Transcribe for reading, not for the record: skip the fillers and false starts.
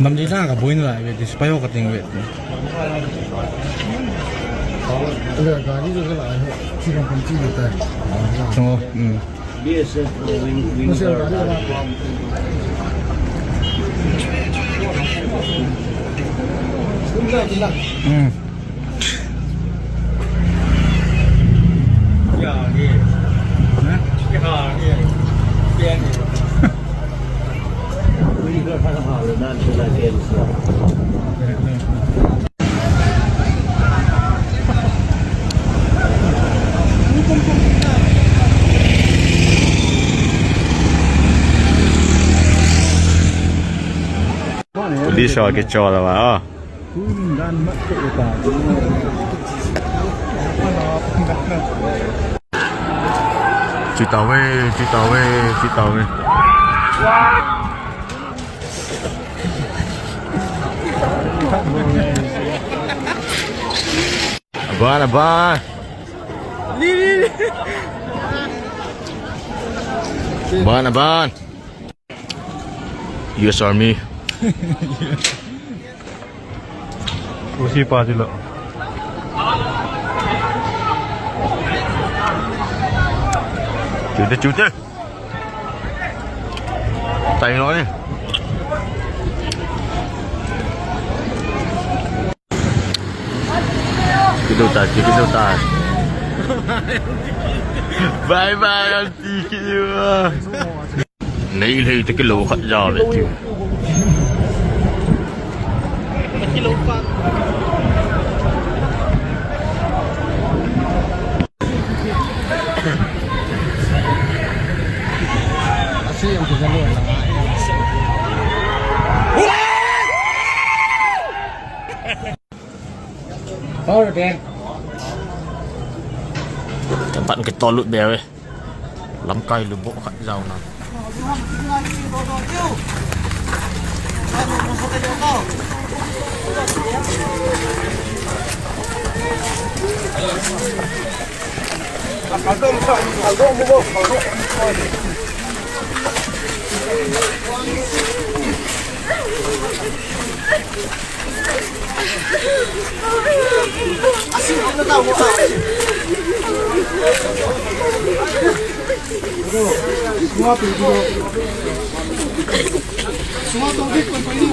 Nam di sana ka buin lah, di supaya kau tinggal. Ada kali juga lah, sih kan kunci kita. Tunggu, Biasa Masih ada apa? Sudah. Ya ni, ya ni, biar ni. Ini kan hal dan sudah cancel. Polis awak kecoh lah wah. Dan macam itu. Cita weh. Abang. Abang. US Army. Usi pa sila. Cuta. Tayo na ni. Kita utar. Bye auntie you. Nail hai te kilo khat ja le tu. Kilo pak. Asih yang kita lihat. Oh, Dan. Tempat ke tolut dia weh. Lamkai lubuk kat jauh nah. Semua pergi. Semua tunggu pun pergi.